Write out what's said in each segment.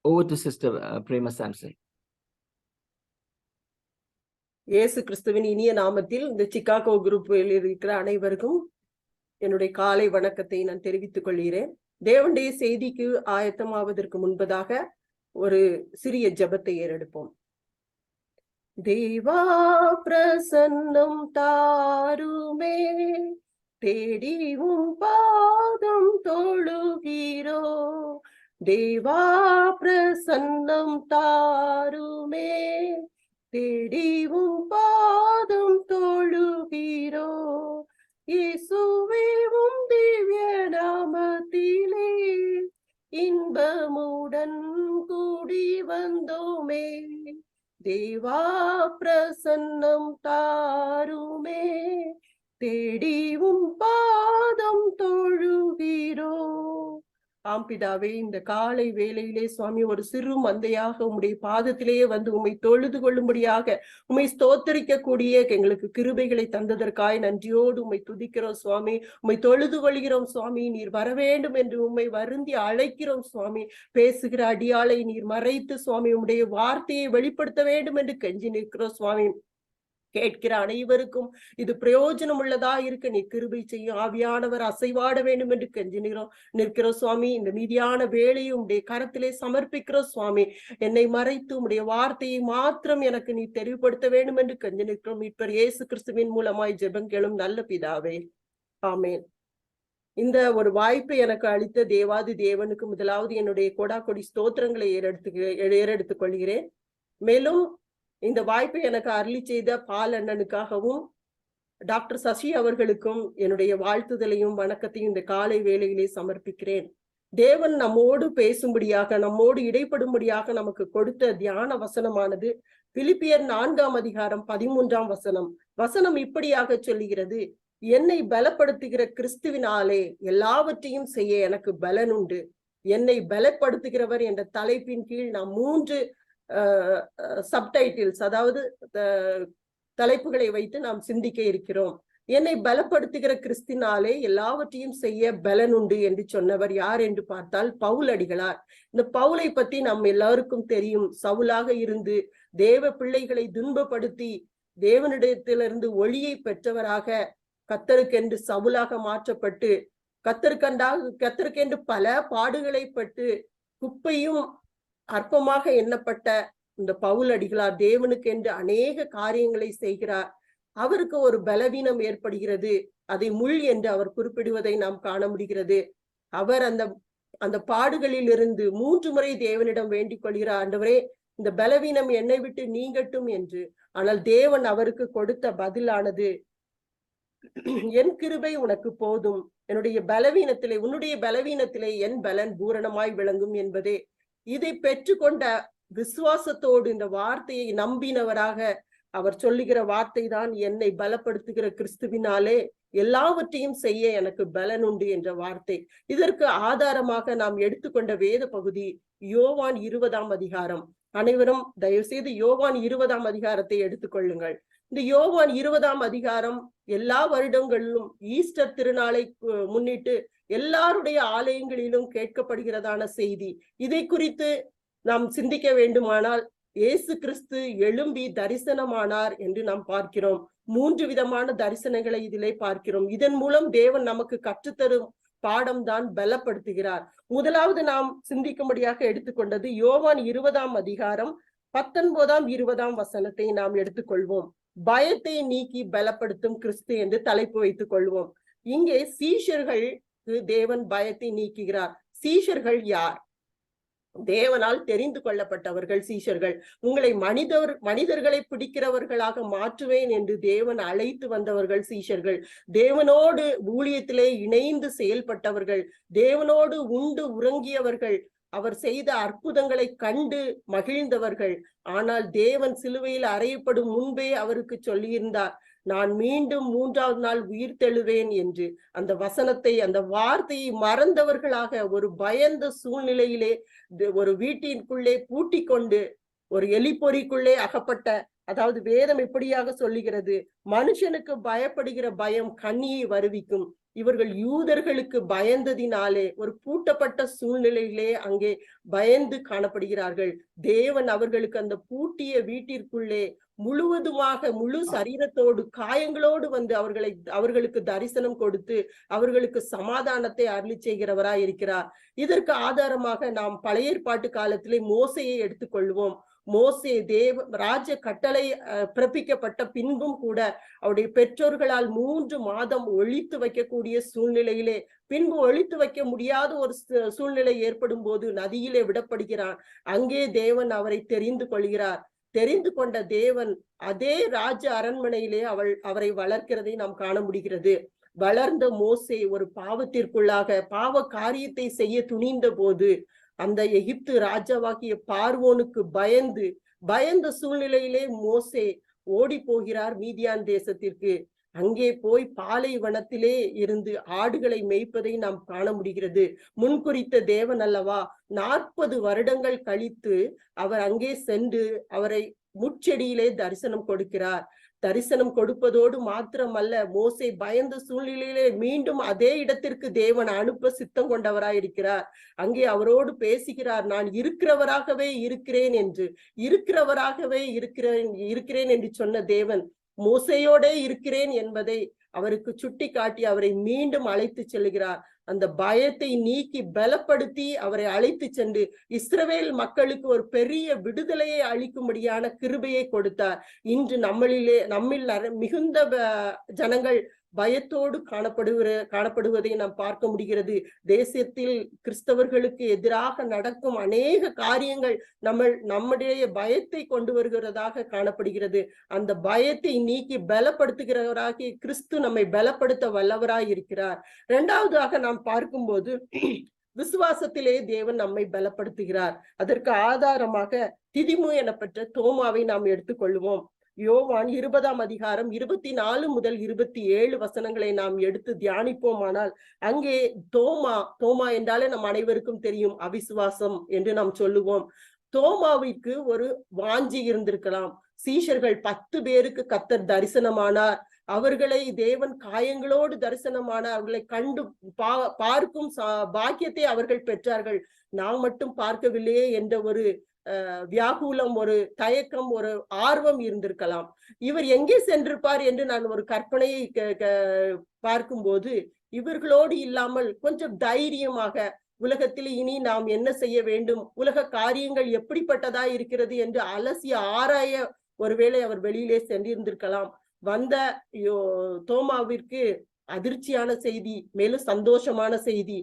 Over to Sister Prema Samson. இயேசு கிறிஸ்துவின் இனிய நாமத்தில் இந்த சிகாகோ குரூப்பில் இருக்கிற அனைவருக்கும் என்னுடைய காலை வணக்கத்தை நான் தெரிவித்துக் கொள்கிறேன். தேவனுடைய செய்திக்கு ஆயத்தமாவதற்கு முன்பதாக ஒரு சிறிய ஜெபத்தை ஏறெடுப்போம். தேவா பிரசன்னம் தாருமே, தேடிவும் பாதம் தொழுகிறோ. தேவா பிரசன்னம் தாருமே, தேடிவும் பாதம் தொழுகிறோ. இயேசுவே உம் திவ்ய நாமத்திலே இன்பமுடன் கூடி வந்தோமே. தேவா பிரசன்னம் தாருமே, தேடிவும் பாதம் தொழுகிறோ. ஆம் பிதாவே, இந்த காலை வேளையிலே சுவாமி ஒரு சிறு மந்தையாக உம்முடைய பாதத்திலேயே வந்து உம்மை தொழுது கொள்ளும்படியாக உம்மை ஸ்தோத்தரிக்க கூடிய எங்களுக்கு கிருபைகளை தந்ததற்காய் நன்றியோடு உம்மை துதிக்கிறோம் சுவாமி. உம்மை தொழுது கொள்கிறோம் சுவாமி. நீர் வர வேண்டும் என்று உம்மை வருந்தி அழைக்கிறோம் சுவாமி. பேசுகிற அடியாளை நீர் மறைத்து சுவாமி உம்முடைய வார்த்தையை வெளிப்படுத்த வேண்டும் என்று கெஞ்சி நிற்கிறோம் சுவாமி. கேட்கிற அனைவருக்கும் இது பிரயோஜனம் உள்ளதா இருக்க நீ கிருபை செய்யும். ஆவியானவர் அசைவாட வேண்டும் என்று கெஞ்சி நிற்கிறோம் சுவாமி. இந்த மீதியான வேலையை உம்முடைய கரத்திலே சமர்ப்பிக்கிறோம் சுவாமி. என்னை மறைத்து உம்முடைய வார்த்தையை மாத்திரம் எனக்கு நீ தெளிவுபடுத்த வேண்டும் என்று கெஞ்சி நிற்கிறோம். மீட்பர் இயேசு கிறிஸ்துவின் மூலமாய் ஜெபங்களும் நல்ல பிதாவே, ஆமேன். இந்த ஒரு வாய்ப்பை எனக்கு அளித்த தேவாதி தேவனுக்கு முதலாவது என்னுடைய கொடாக்கொடி ஸ்தோத்திரங்களை ஏறெடுத்துக் கொள்கிறேன். மேலும் இந்த வாய்ப்பை எனக்கு அருளி செய்த பால் அண்ணனுக்காகவும் டாக்டர் சசி அவர்களுக்கும் என்னுடைய வாழ்த்துதலையும் வணக்கத்தையும் இந்த காலை வேளையிலே சமர்ப்பிக்கிறேன். தேவன் நம்மோடு பேசும்படியாக, நம்மோடு இடைப்படும்படியாக நமக்கு கொடுத்த தியான வசனமானது பிலிப்பியர் 4ஆம் அதிகாரம் 13ஆம் வசனம். வசனம் இப்படியாக சொல்லுகிறது: என்னை பலப்படுத்துகிற கிறிஸ்துவினாலே எல்லாவற்றையும் செய்ய எனக்கு பலன் உண்டு. என்னை பலப்படுத்துகிறவர் என்ற தலைப்பின் கீழ் நாம் 3 சப்டைட்டில்ஸ், அதாவது தலைப்புகளை வைத்து நாம் சிந்திக்க இருக்கிறோம். என்னை பலப்படுத்துகிற கிறிஸ்தினாலே எல்லாவற்றையும் செய்ய பலன் உண்டு என்று சொன்னவர் யார் என்று பார்த்தால் பவுல் அடிகளார். இந்த பவுலை பத்தி நம்ம எல்லாருக்கும் தெரியும். சவுலாக இருந்து தேவ பிள்ளைகளை துன்பப்படுத்தி தேவனிடத்திலிருந்து ஒளியை பெற்றவராக கர்த்தருக்கென்று சவுலாக மாற்றப்பட்டு கர்த்தருக்கென்று பல பாடுகளை பட்டு குப்பையும் அற்பமாக எண்ணப்பட்ட இந்த பவுல் அடிகளார் தேவனுக்கு என்று அநேக காரியங்களை செய்கிறார். அவருக்கு ஒரு பலவீனம் ஏற்படுகிறது. அதை முள் என்று அவர் குறிப்பிடுவதை நாம் காண முடிகிறது. அவர் அந்த பாடுகளில் இருந்து 3 முறை தேவனிடம் வேண்டிக் கொள்கிறார், ஆண்டவரே இந்த பலவீனம் என்னை விட்டு நீங்கட்டும் என்று. ஆனால் தேவன் அவருக்கு கொடுத்த பதிலானது, என் கிருபை உனக்கு போதும், உன்னுடைய பலவீனத்திலே என் பலன் பூரணமாய் விளங்கும் என்பதே. இதை பெற்றுக்கொண்ட விசுவாசத்தோடு இந்த வார்த்தையை நம்பினவராக அவர் சொல்லுகிற வார்த்தை தான், என்னை பலப்படுத்துகிற கிறிஸ்துவினாலே எல்லாவற்றையும் செய்ய எனக்கு பலன் உண்டு என்ற வார்த்தை. இதற்கு ஆதாரமாக நாம் எடுத்துக்கொண்ட வேத பகுதி யோவான் 20ஆம் அதிகாரம். அனைவரும் தயவு செய்து யோவான் 20ஆம் அதிகாரத்தை எடுத்துக்கொள்ளுங்கள். இந்த யோவான் 20ஆம் அதிகாரம் எல்லா வருடங்களிலும் ஈஸ்டர் திருநாளை முன்னிட்டு எல்லாருடைய ஆலயங்களிலும் கேட்கப்படுகிறதான செய்தி. இதை குறித்து நாம் சிந்திக்க வேண்டுமானால் இயேசு கிறிஸ்து எழும்பி தரிசனமானார் என்று நாம் பார்க்கிறோம். 3 விதமான தரிசனங்களை இதிலே பார்க்கிறோம். இதன் மூலம் தேவன் நமக்கு கற்றுத்தரும் பாடம் தான் பலப்படுத்துகிறார். முதலாவது நாம் சிந்திக்கும்படியாக எடுத்துக்கொண்டது யோவான் 20ஆம் அதிகாரம் 19ஆம் 20ஆம் வசனத்தை நாம் எடுத்துக்கொள்வோம். பயத்தை நீக்கி பலப்படுத்தும் கிறிஸ்து என்று தலைப்பு வைத்துக் கொள்வோம். இங்கே சீஷர்கள் தேவன் பயத்தை நீக்குகிறார். சீஷர்கள் யார்? தேவனால் தெரிந்து கொள்ளப்பட்டவர்கள் சீஷர்கள். உங்களை மனிதர்களை பிடிக்கிறவர்களாக மாற்றுவேன் என்று தேவன் அழைத்து வந்தவர்கள் சீஷர்கள். தேவனோடு ஊழியத்திலே இணைந்து செயல்பட்டவர்கள், தேவனோடு உண்டு உறங்கியவர்கள், அவர் செய்த அற்புதங்களை கண்டு மகிழ்ந்தவர்கள். ஆனால் தேவன் சிலுவையில் அறையப்படும் முன்பே அவருக்கு சொல்லியிருந்தார், நான் மீண்டும் 3ஆவது நாள் உயிர் தெழுவேன் என்று. அந்த வசனத்தை, அந்த வார்த்தையை மறந்தவர்களாக ஒரு பயந்த சூழ்நிலையிலே ஒரு வீட்டிற்குள்ளே பூட்டி கொண்டு ஒரு எலிப்பொறிக்குள்ளே அகப்பட்ட, அதாவது வேதம் எப்படியாக சொல்லுகிறது, மனுஷனுக்கு பயப்படுகிற பயம் கண்ணியை வருவிக்கும், இவர்கள் யூதர்களுக்கு பயந்ததினாலே ஒரு பூட்டப்பட்ட சூழ்நிலையிலே அங்கே பயந்து காணப்படுகிறார்கள். தேவன் அவர்களுக்கு அந்த பூட்டிய வீட்டிற்குள்ளே முழுவதுமாக முழு சரீரத்தோடு காயங்களோடு வந்து அவர்களுக்கு தரிசனம் கொடுத்து அவர்களுக்கு சமாதானத்தை அருளி செய்கிறவராய் இருக்கிறார். இதற்கு ஆதாரமாக நாம் பழைய ஏற்பாட்டு காலத்திலே மோசையை எடுத்துக்கொள்வோம். மோசே ராஜ கட்டளை பிறப்பிக்கப்பட்ட பின்பும் கூட அவருடைய பெற்றோர்களால் 3 மாதம் ஒழித்து வைக்கக்கூடிய சூழ்நிலையிலே பின்பு ஒழித்து வைக்க முடியாத ஒரு சூழ்நிலை ஏற்படும் போது நதியிலே விடப்படுகிறான். அங்கே தேவன் அவரை தெரிந்து கொள்கிறார். தெரிந்து கொண்ட தேவன் அதே ராஜ அரண்மனையிலே அவரை வளர்க்கிறதை நாம் காண முடிகிறது. வளர்ந்த மோசே ஒரு பாவத்திற்குள்ளாக பாவ காரியத்தை செய்ய துணிந்த போது அந்த எகிப்து ராஜாவாகிய பார்வோனுக்கு பயந்த சூழ்நிலையிலே மோசே ஓடி போகிறார் மீதியான் தேசத்திற்கு. அங்கே போய் பாலைவனத்திலே இருந்து ஆடுகளை மேய்ப்பதை நாம் காண முடிகிறது. முன்குறித்த தேவன் அல்லவா 40 வருடங்கள் கழித்து அவர் அங்கே சென்று அவரை முட்செடியிலே தரிசனம் கொடுக்கிறார். தரிசனம் கொடுப்பதோடு மாத்திரமல்ல, மோசே பயந்த சூழ்நிலையிலே மீண்டும் அதே இடத்திற்கு தேவன் அனுப்ப சித்தம் கொண்டவராயிருக்கிறார். அங்கே அவரோடு பேசுகிறார். நான் இருக்கிறவராகவே இருக்கிறேன் என்று சொன்ன தேவன் மோசையோட இருக்கிறேன் என்பதை அவருக்கு சுட்டி காட்டி அவரை மீண்டும் அழைத்து செல்கிறார். அந்த பயத்தை நீக்கி பலப்படுத்தி அவரை அழைத்து சென்று இஸ்ரவேல் மக்களுக்கு ஒரு பெரிய விடுதலையை அளிக்கும்படியான கிருபையை கொடுத்தார். இன்று நம்மில் மிகுந்த ஜனங்கள் பயத்தோடு காணப்படுவதை நாம் பார்க்க முடிகிறது. தேசத்தில் கிறிஸ்தவர்களுக்கு எதிராக நடக்கும் அநேக காரியங்கள் நம்முடைய பயத்தை கொண்டு வருகிறதாக காணப்படுகிறது. அந்த பயத்தை நீக்கி பலப்படுத்துகிறவராகி கிறிஸ்து நம்மை பலப்படுத்த வல்லவராய் இருக்கிறார். இரண்டாவதாக நாம் பார்க்கும்போது விசுவாசத்திலே தேவன் நம்மை பலப்படுத்துகிறார். அதற்கு ஆதாரமாக திதிமு எனப்பட்ட தோமாவை நாம் எடுத்துக்கொள்வோம். யோவான் 20ஆம் அதிகாரம் 24 முதல் 27 வசனங்களை நாம் எடுத்து தியானிப்போமானால் அங்கே தோமா என்றாலே நம் அனைவருக்கும் தெரியும், அவிசுவாசம் என்று நாம் சொல்லுவோம். தோமாவிற்கு ஒரு வாஞ்சி இருந்திருக்கலாம். சீஷர்கள் 10 பேருக்கு கர்த்தர் தரிசனமானார். அவர்களை தேவன் காயங்களோடு தரிசனமானார். அவர்களை கண்டு பார்க்கும் பாக்கியத்தை அவர்கள் பெற்றார்கள். நாம் மட்டும் பார்க்கவில்லையே என்ற ஒரு வியாகுலம், ஒரு தயக்கம், ஒரு ஆர்வம் இருந்திருக்கலாம். இவர் எங்கே சென்றிருப்பார் என்று நான் ஒரு கற்பனையை பார்க்கும்போது இவர்களோடு இல்லாமல் கொஞ்சம் தைரியமாக உலகத்தில் இனி நாம் என்ன செய்ய வேண்டும், உலக காரியங்கள் எப்படிப்பட்டதா இருக்கிறது என்று அலசி ஆராய ஒருவேளை அவர் வெளியிலே சென்றிருந்திருக்கலாம். வந்த தோமாவிற்கு அதிர்ச்சியான செய்தி, மேலும் சந்தோஷமான செய்தி.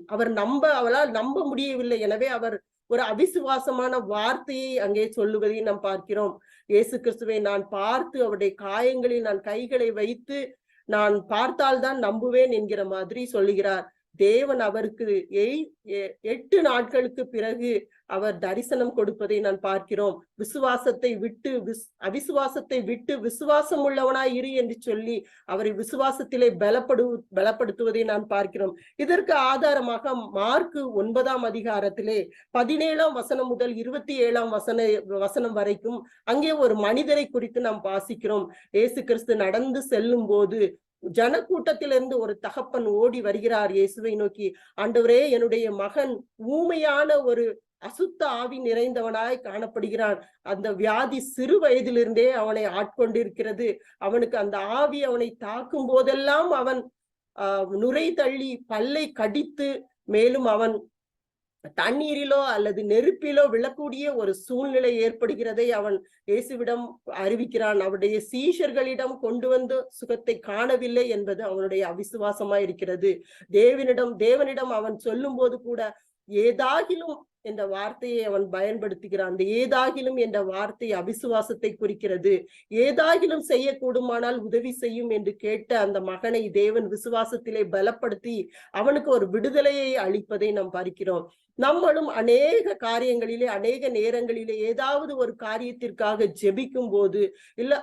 அவளால் நம்ப முடியவில்லை. எனவே அவர் ஒரு அவிசுவாசமான வார்த்தையை அங்கே சொல்லுவதை நாம் பார்க்கிறோம். இயேசு கிறிஸ்துவை நான் பார்த்து அவருடைய காயங்களில் நான் கைகளை வைத்து நான் பார்த்தால்தான் நம்புவேன் என்கிற மாதிரி சொல்லுகிறார். தேவன் அவருக்கு 8 நாட்களுக்கு பிறகு அவர் தரிசனம் கொடுப்பதை நான் பார்க்கிறோம். அவிசுவாசத்தை விட்டு விசுவாசம் உள்ளவனாய் இரு என்று சொல்லி அவரை விசுவாசத்திலே பலப்படுத்துவதை நான் பார்க்கிறோம். இதற்கு ஆதாரமாக மார்க்கு 9ஆம் அதிகாரத்திலே 17ஆம் வசனம் முதல் 27ஆம் வசனம் வரைக்கும் அங்கே ஒரு மனிதரை குறித்து நாம் வாசிக்கிறோம். இயேசு கிறிஸ்து நடந்து செல்லும் போது ஜனக்கூட்டத்திலிருந்து ஒரு தகப்பன் ஓடி வருகிறார் இயேசுவை நோக்கி. ஆண்டவரே, என்னுடைய மகன் ஊமையான ஒரு அசுத்த ஆவி நிறைந்தவனாய் காணப்படுகிறான். அந்த வியாதி சிறு வயதிலிருந்தே அவனை ஆட்கொண்டிருக்கிறது. அவனுக்கு அந்த ஆவி அவனை தாக்கும் போதெல்லாம் அவன் நுரை தள்ளி பல்லை கடித்து, மேலும் அவன் தண்ணீரிலோ அல்லது நெருப்பிலோ விழக்கூடிய ஒரு சூழ்நிலை ஏற்படுகிறதை அவன் இயேசுவிடம் அறிவிக்கிறான். அவருடைய சீஷர்களிடம் கொண்டு வந்து சுகத்தை காணவில்லை என்பது அவனுடைய அவிசுவாசமா இருக்கிறது. தேவனிடம் அவன் சொல்லும் போது கூட ஏதாகிலும் என்ற வார்த்தையை அவன் பயன்படுத்துகிறான். அந்த ஏதாகிலும் என்ற வார்த்தை அவிசுவாசத்தை குறிக்கிறது. ஏதாகிலும் செய்யக்கூடுமானால் உதவி செய்யும் என்று கேட்ட அந்த மகனை தேவன் விசுவாசத்திலே பலப்படுத்தி அவனுக்கு ஒரு விடுதலையை அளிப்பதை நாம் பார்க்கிறோம். நம்மளும் அநேக காரியங்களிலே அநேக நேரங்களிலே ஏதாவது ஒரு காரியத்திற்காக ஜெபிக்கும் போது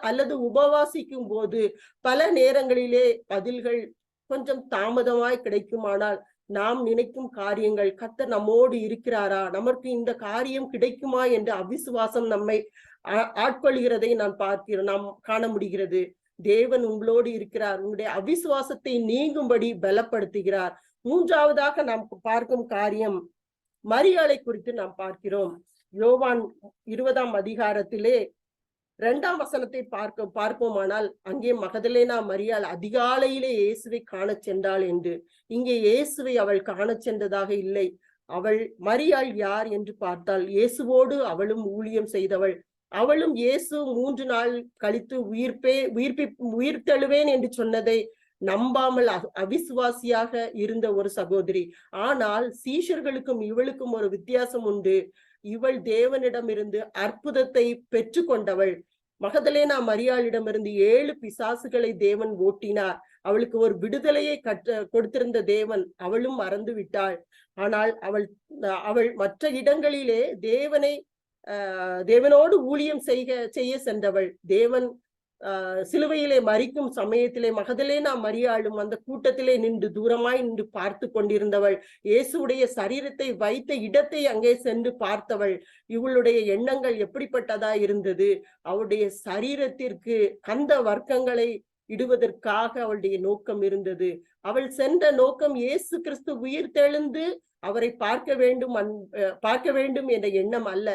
அல்லது உபவாசிக்கும் போது பல நேரங்களிலே பதில்கள் கொஞ்சம் தாமதமாய் கிடைக்குமானால் நாம் நினைக்கும் காரியங்கள் கர்த்தர் நம்மோடு இருக்கிறாரா, நமக்கு இந்த காரியம் கிடைக்குமா என்ற அவிசுவாசம் நம்மை ஆட்கொள்கிறதை நாம் காண முடிகிறது. தேவன் உங்களோடு இருக்கிறார். உங்களுடைய அவிசுவாசத்தை நீங்கும்படி பலப்படுத்துகிறார். மூன்றாவதாக நாம் பார்க்கும் காரியம் மரியாளை குறித்து நாம் பார்க்கிறோம். யோவான் 20ஆம் அதிகாரத்திலே 2ஆம் வசனத்தை பார்ப்போமானால், அங்கே மகதலேனா மரியாள் அதிகாலையிலே இயேசுவை காண சென்றாள் என்று. இங்கே இயேசுவை அவள் காண சென்றதாக இல்லை. அவள் மரியாள் யார் என்று பார்த்தால், இயேசுவோடு அவளும் ஊழியம் செய்தவள். அவளும் இயேசு 3 நாள் கழித்து உயிர்த்தெழுவேன் என்று சொன்னதை நம்பாமல் அவிசுவாசியாக இருந்த ஒரு சகோதரி. ஆனால் சீஷர்களுக்கும் இவளுக்கும் ஒரு வித்தியாசம் உண்டு. இவள் தேவனிடமிருந்து அற்புதத்தை பெற்று கொண்டவள். மகதலேனா மரியாளிடமிருந்து 7 பிசாசுகளை தேவன் ஓட்டினார். அவளுக்கு ஒரு விடுதலையை கொடுத்திருந்த தேவன் அவளும் மறந்து விட்டாள். ஆனால் அவள் மற்ற இடங்களிலே தேவனோடு ஊழியம் செய்ய சென்றவள். தேவன் சிலுவையிலே மரிக்கும் சமயத்திலே மகதலேனா மரியாளும் அந்த கூட்டத்திலே நின்று தூரமாய் நின்று பார்த்து கொண்டிருந்தவள். இயேசுடைய சரீரத்தை வைத்த இடத்தை அங்கே சென்று பார்த்தவள். இவளுடைய எண்ணங்கள் எப்படிப்பட்டதா இருந்தது? அவளுடைய சரீரத்திற்கு கந்த வர்க்கங்களை இடுவதற்காக அவளுடைய நோக்கம் இருந்தது. அவள் சென்ற நோக்கம் இயேசு கிறிஸ்து உயிர்த்தெழுந்து அவரை பார்க்க வேண்டும் என்ற எண்ணம் அல்ல.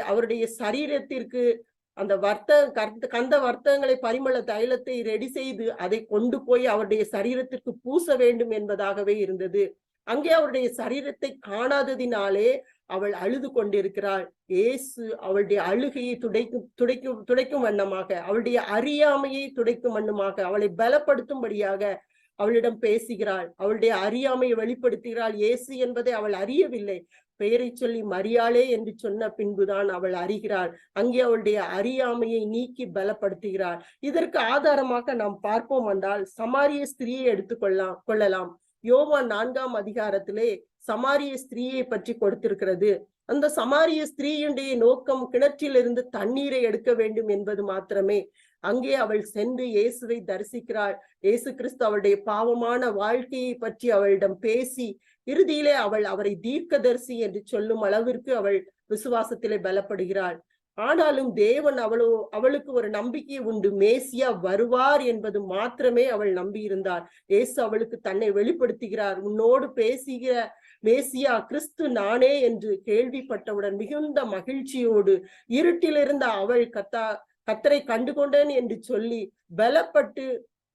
அவருடைய சரீரத்திற்கு அந்த கந்த வர்த்தகங்களை பரிமள தைலத்தை ரெடி செய்து அதை கொண்டு போய் அவருடைய சரீரத்திற்கு பூச வேண்டும் என்பதாகவே இருந்தது. அங்கே அவருடைய சரீரத்தை காணாததினாலே அவள் அழுது கொண்டிருக்கிறாள். இயேசு அவளுடைய அழுகையை துடைக்கும் வண்ணமாக, அவளுடைய அறியாமையை துடைக்கும் வண்ணமாக, அவளை பலப்படுத்தும்படியாக அவளிடம் பேசுகிறாள். அவளுடைய அறியாமையை வெளிப்படுத்துகிறாள். இயேசு என்பதை அவள் அறியவில்லை. பெயரை சொல்லி மரியாளே என்று சொன்ன பின்புதான் அவள் அறிகிறாள். அங்கே அவளுடைய அறியாமையை நீக்கி பலப்படுத்துகிறாள். இதற்கு ஆதாரமாக நாம் பார்ப்போம் என்றால் சமாரிய ஸ்திரீயை கொள்ளலாம். யோவான் 4ஆம் அதிகாரத்திலே சமாரிய ஸ்திரீயை பற்றி கொடுத்திருக்கிறது. அந்த சமாரிய ஸ்திரீயுடைய நோக்கம் கிணற்றிலிருந்து தண்ணீரை எடுக்க வேண்டும் என்பது மாத்திரமே. அங்கே அவள் சென்று இயேசுவை தரிசிக்கிறாள். இயேசு கிறிஸ்து அவளுடைய பாவமான வாழ்க்கையை பற்றி அவளிடம் பேசி இறுதியிலே அவரை தீர்க்கதரிசி என்று சொல்லும் அளவிற்கு அவள் விசுவாசத்திலே பலப்படுகிறாள். ஆனாலும் தேவன் அவளுக்கு ஒரு நம்பிக்கை உண்டு. மேசியா வருவார் என்பது மாத்திரமே அவள் நம்பியிருந்தாள். இயேசு அவளுக்கு தன்னை வெளிப்படுத்துகிறார். உன்னோடு பேசுகிற மேசியா கிறிஸ்து நானே என்று கேள்விப்பட்டவுடன் மிகுந்த மகிழ்ச்சியோடு இருட்டிலிருந்த அவள் கர்த்தரை கண்டுகொண்டேன் என்று சொல்லி பலப்பட்டு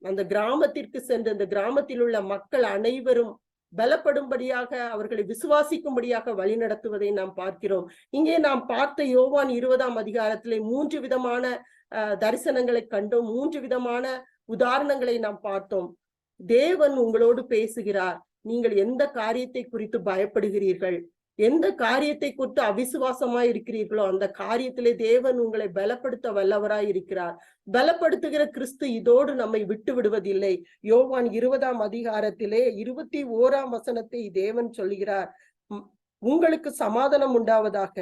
அந்த கிராமத்திற்கு சென்று அந்த கிராமத்தில் உள்ள மக்கள் அனைவரும் பலப்படும்படியாக அவர்களை விசுவாசிக்கும்படியாக வழி நடத்துவதை நாம் பார்க்கிறோம். இங்கே நாம் பார்த்த யோவான் 20ஆம் அதிகாரத்திலே 3 விதமான தரிசனங்களை கண்டோம். 3 விதமான உதாரணங்களை நாம் பார்த்தோம். தேவன் உங்களோடு பேசுகிறார். நீங்கள் எந்த காரியத்தை குறித்து பயப்படுகிறீர்கள், எந்த காரியத்தை குறித்து அவிசுவாசமாய் இருக்கிறீர்களோ அந்த காரியத்திலே தேவன் உங்களை பலப்படுத்த வல்லவராய் இருக்கிறார். பலப்படுத்துகிற கிறிஸ்து இதோடு நம்மை விட்டு விடுவதில்லை. யோவான் 20ஆம் அதிகாரத்திலே 21ஆம் வசனத்தை தேவன் சொல்லுகிறார். உங்களுக்கு சமாதானம் உண்டாவதாக,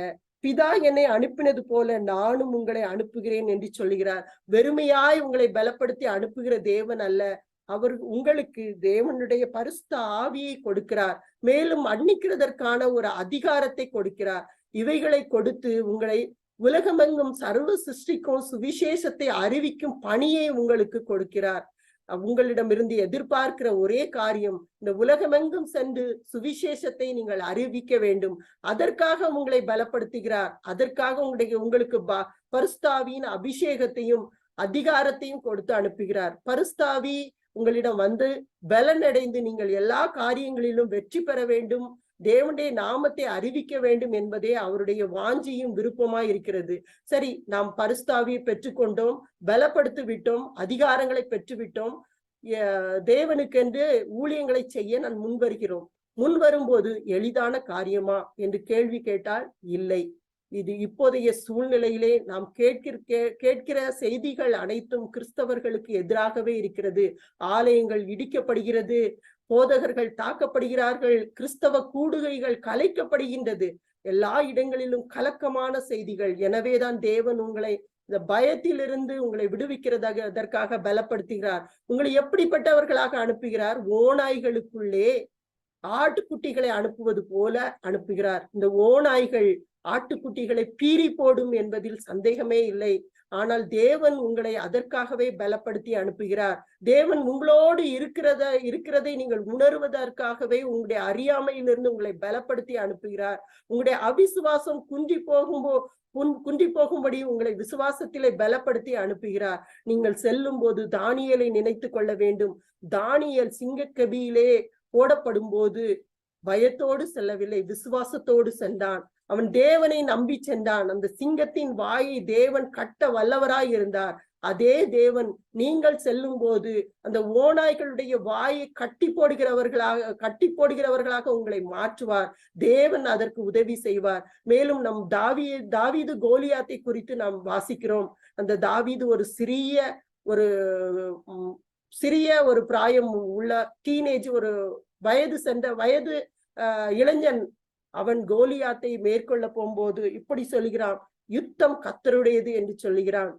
பிதா என்னை அனுப்பினது போல நானும் உங்களை அனுப்புகிறேன் என்று சொல்லுகிறார். வெறுமையாய் உங்களை பலப்படுத்தி அனுப்புகிற தேவன் அல்ல. அவர் உங்களுக்கு தேவனுடைய பரிசுத்த ஆவியை கொடுக்கிறார். மேலும் மன்னிக்கிறதற்கான ஒரு அதிகாரத்தை கொடுக்கிறார். இவைகளை கொடுத்து உங்களை உலகமெங்கும் சர்வ சிருஷ்டிக்கும் சுவிசேஷத்தை அறிவிக்கும் பணியை உங்களுக்கு கொடுக்கிறார். உங்களிடமிருந்து எதிர்பார்க்கிற ஒரே காரியம், இந்த உலகமெங்கும் சென்று சுவிசேஷத்தை நீங்கள் அறிவிக்க வேண்டும். அதற்காக உங்களை பலப்படுத்துகிறார். அதற்காக உங்களுக்கு பரிசுத்தாவியின் அபிஷேகத்தையும் அதிகாரத்தையும் கொடுத்து அனுப்புகிறார். பரிசுத்தாவி உங்களிடம் வந்து பலனடைந்து நீங்கள் எல்லா காரியங்களிலும் வெற்றி பெற வேண்டும், தேவனுடைய நாமத்தை அறிவிக்க வேண்டும் என்பதே அவருடைய வாஞ்சியும் விருப்பமாய் இருக்கிறது. சரி, நாம் பரிசுத்தாவியை பெற்றுக்கொண்டோம், பலப்படுத்தி விட்டோம், அதிகாரங்களை பெற்றுவிட்டோம், தேவனுக்கென்று ஊழியங்களை செய்ய நான் முன்வரும்போது எளிதான காரியமா என்று கேள்வி கேட்டால் இல்லை. இது இப்போதைய சூழ்நிலையிலே நாம் கேட்கிற செய்திகள் அனைத்தும் கிறிஸ்தவர்களுக்கு எதிராகவே இருக்கிறது. ஆலயங்கள் இடிக்கப்படுகிறது, போதகர்கள் தாக்கப்படுகிறார்கள், கிறிஸ்தவ கூடுகைகள் கலைக்கப்படுகின்றது. எல்லா இடங்களிலும் கலக்கமான செய்திகள். எனவேதான் தேவன் உங்களை இந்த பயத்திலிருந்து உங்களை விடுவிக்கிறதாக பலப்படுத்துகிறார். உங்களை எப்படிப்பட்டவர்களாக அனுப்புகிறார்? ஓநாய்களுக்குள்ளே ஆட்டுக்குட்டிகளை அனுப்புவது போல அனுப்புகிறார். இந்த ஓநாய்கள் ஆட்டுக்குட்டிகளை பீறி போடும் என்பதில் சந்தேகமே இல்லை. ஆனால் தேவன் உங்களை அதற்காகவே பலப்படுத்தி அனுப்புகிறார். தேவன் உங்களோடு இருக்கிறதை நீங்கள் உணர்வதற்காகவே உங்களுடைய அறியாமையிலிருந்து உங்களை பலப்படுத்தி அனுப்புகிறார். உங்களுடைய அவிசுவாசம் குன்றி போகும்படி உங்களை விசுவாசத்திலே பலப்படுத்தி அனுப்புகிறார். நீங்கள் செல்லும் போது தானியேலை நினைத்து கொள்ள வேண்டும். தானியேல் சிங்கக்கபியிலே போடப்படும் போது பயத்தோடு செல்லவில்லை, விசுவாசத்தோடு சென்றான். அவன் தேவனை நம்பி சென்றான். அந்த சிங்கத்தின் வாயை தேவன் கட்ட வல்லவராய் இருந்தார். அதே தேவன் நீங்கள் செல்லும் போது அந்த ஓநாய்களுடைய வாயை கட்டி போடுகிறவர்களாக உங்களை மாற்றுவார். தேவன் அதற்கு உதவி செய்வார். மேலும் நம் தாவீது கோலியாத்தை குறித்து நாம் வாசிக்கிறோம். அந்த தாவீது ஒரு சிறிய ஒரு பிராயம் உள்ள டீனேஜ், ஒரு வயது இளைஞன். அவன் கோலியாத்தை மேற்கொள்ள போகும்போது இப்படி சொல்லுகிறான், யுத்தம் கர்த்தருடையது என்று சொல்லுகிறான்.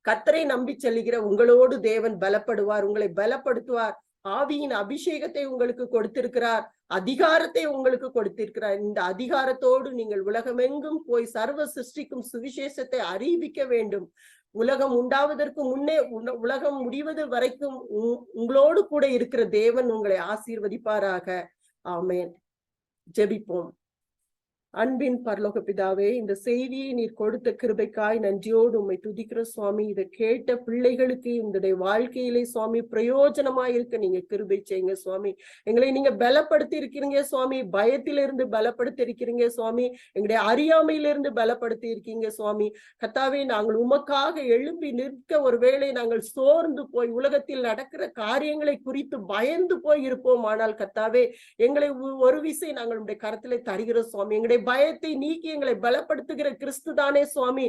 கர்த்தரை நம்பி செல்லுகிற உங்களோடு தேவன் பலப்படுவார், உங்களை பலப்படுத்துவார். ஆவியின் அபிஷேகத்தை உங்களுக்கு கொடுத்திருக்கிறார், அதிகாரத்தை உங்களுக்கு கொடுத்திருக்கிறார். இந்த அதிகாரத்தோடு நீங்கள் உலகமெங்கும் போய் சர்வ சிருஷ்டிக்கும் சுவிசேஷத்தை அறிவிக்க வேண்டும். உலகம் உண்டாவதற்கு முன்னே, உலகம் முடிவது வரைக்கும் உங்களோடு கூட இருக்கிற தேவன் உங்களை ஆசீர்வதிப்பாராக. ஆமென். ஜெபிப்போம். அன்பின் பரலோக பிதாவே, இந்த செய்தியை நீர் கொடுத்த கிருபைக்காய் நன்றியோடு உம்மை துதிக்கிற சுவாமி. இதை கேட்ட பிள்ளைகளுக்கு இந்த வாழ்க்கையிலே சுவாமி பிரயோஜனமாயிருக்க நீங்க கிருபை செய்யுங்க சுவாமி. எங்களை நீங்க பலப்படுத்தி இருக்கிறீங்க சுவாமி, பயத்திலிருந்து பலப்படுத்தி இருக்கிறீங்க சுவாமி, எங்களுடைய அறியாமையிலிருந்து பலப்படுத்தி இருக்கீங்க சுவாமி. கர்த்தாவே, நாங்கள் உமக்காக எழும்பி நிற்க ஒருவேளை நாங்கள் சோர்ந்து போய் உலகத்தில் நடக்கிற காரியங்களை குறித்து பயந்து போய் இருப்போம். ஆனால் கர்த்தாவே, எங்களை ஒரு விசை நாங்கள் உடைய கரத்திலே தருகிற சுவாமி. எங்களுடைய பயத்தை நீக்கி எங்களை பலப்படுத்துகிற கிறிஸ்து தானே சுவாமி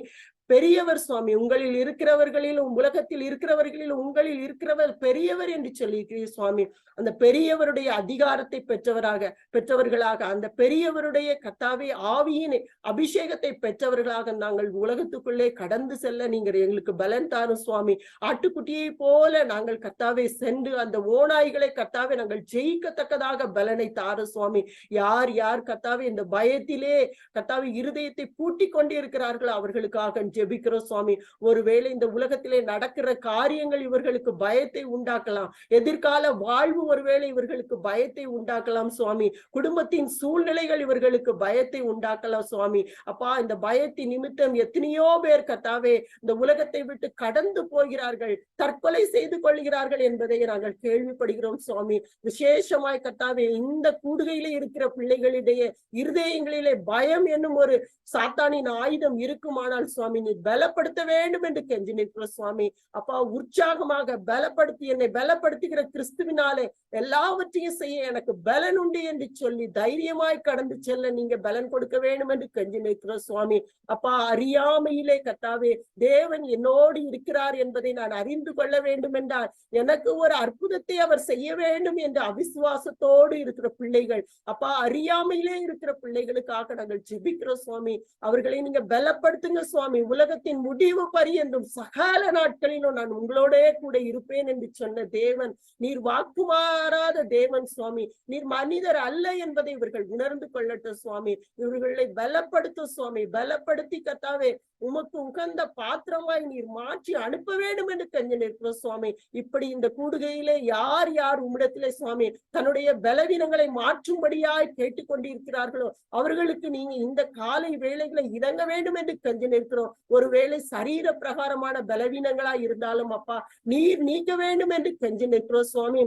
பெரியவர் சுவாமி. உங்களில் இருக்கிறவர்களிலும் உலகத்தில் இருக்கிறவர்களிலும் உங்களில் இருக்கிறவர் பெரியவர் என்று சொல்லியிருக்கிறீர் சுவாமி. அந்த பெரியவருடைய அதிகாரத்தை பெற்றவர்களாக அந்த பெரியவருடைய கர்த்தாவே ஆவியின் அபிஷேகத்தை பெற்றவர்களாக நாங்கள் உலகத்துக்குள்ளே கடந்து செல்ல நீங்கள் எங்களுக்கு பலன் தாரும் சுவாமி. ஆட்டுக்குட்டியை போல நாங்கள் கர்த்தாவே சென்று அந்த ஓநாய்களை கர்த்தாவே நாங்கள் ஜெயிக்கத்தக்கதாக பலனை தாரும் சுவாமி. யார் கர்த்தாவே இந்த பயத்திலே கர்த்தாவே இருதயத்தை பூட்டி கொண்டு இருக்கிறார்களோ அவர்களுக்காக ஜெபிக்கிறோம் சுவாமி. ஒருவேளை இந்த உலகத்திலே நடக்கிற காரியங்கள் இவர்களுக்கு பயத்தை உண்டாக்கலாம், எதிர்கால வாழ்வு ஒருவேளை இவர்களுக்கு பயத்தை உண்டாக்கலாம் சுவாமி, குடும்பத்தின் சூழ்நிலைகள் இவர்களுக்கு பயத்தை உண்டாக்கலாம் சுவாமி. அப்பா, இந்த பயத்தின் நிமித்தம் எத்தனையோ பேர் கர்த்தாவே இந்த உலகத்தை விட்டு கடந்து போகிறார்கள், தற்கொலை செய்து கொள்கிறார்கள் என்பதை நாங்கள் கேள்விப்படுகிறோம் சுவாமி. விசேஷமாய் கர்த்தாவே, இந்த கூடுகையிலே இருக்கிற பிள்ளைகளிடையே இருதயங்களிலே பயம் என்னும் ஒரு சாத்தானின் ஆயுதம் இருக்குமானால் சுவாமி நீ பலப்படுத்த வேண்டும் என்று கெஞ்சி நிற்கிற சுவாமி. அப்பா, உற்சாகமாக பலப்படுத்தி என்னை பலப்படுத்துகிற கிறிஸ்துவினாலே எல்லாவற்றையும் செய்ய எனக்கு பலன் உண்டு என்று சொல்லி தைரியமாய் கடந்து செல்ல நீங்க பலன் கொடுக்க வேண்டும் என்று கெஞ்சி நிற்கிற சுவாமி. அப்பா, அறியாமையிலே கர்த்தாவே தேவன் என்னோடு இருக்கிறார் என்பதை நான் அறிந்து கொள்ள வேண்டும் என்றால் எனக்கு ஒரு அற்புதத்தை அவர் செய்ய வேண்டும் என்று அவிசுவாசத்தோடு இருக்கிற பிள்ளைகள், அப்பா அறியாமையிலே இருக்கிற பிள்ளைகளுக்காக நாங்கள் ஜெபிக்கிறோம் சுவாமி. அவர்களை நீங்க பலப்படுத்துங்க சுவாமி. உலகத்தின் முடிவு பரியந்தும் சகல நாட்களிலும் நான் உங்களோட கூட இருப்பேன் என்று சொன்ன தேவன் நீர் வாக்குமாறாத தேவன் சுவாமி. நீர் மனிதர் அல்ல என்பதை இவர்கள் உணர்ந்து கொள்ளட்டும் சுவாமி. இவர்களை பலப்படுத்தும் சுவாமி. பலப்படுத்தி கர்த்தாவே உமக்கு உகந்த பாத்திரமாய் நீர் மாற்றி அனுப்ப வேண்டும் என்று கெஞ்சி நிற்கிறோம் சுவாமி. இப்படி இந்த கூடுகையிலே யார் உம்மிடத்திலே சுவாமி தன்னுடைய பலவீனங்களை மாற்றும்படியாய் கேட்டுக்கொண்டிருக்கிறார்களோ அவர்களுக்கு நீங்க இந்த காலை வேளைகளை இறங்க வேண்டும் என்று கெஞ்சி நிற்கிறோம். ஒருவேளை சரீர பிரகாரமான பலவீனங்களா இருந்தாலும் அப்பா நீர் நீக்க வேண்டும் என்று கெஞ்சி நிற்கிறோம் சுவாமி.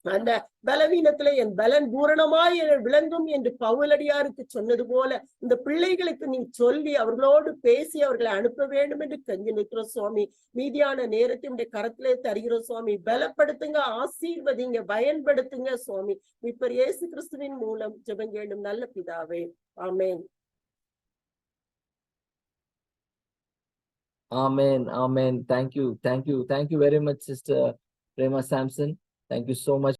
அந்த பலவீனத்திலே என் பலன் பூரணமாய் விளங்கும் என்று பவுலடியாருக்கு சொன்னது போல இந்த பிள்ளைகளுக்கு நீ சொல்லி அவர்களோடு பேசி அவர்களை அனுப்ப வேண்டும் என்று கெஞ்சி நிற்கிறோம் சுவாமி. மீதியான நேரத்தை உடைய கரத்திலே தருகிறோம் சுவாமி. பலப்படுத்துங்க, ஆசீர்வதிங்க, பயன்படுத்துங்க சுவாமி. இப்ப இயேசு கிறிஸ்துவின் மூலம் ஜெபம் கேளும் நல்ல பிதாவே, ஆமென். Amen. Amen. Thank you very much, Sister Prema Samson. Thank you so much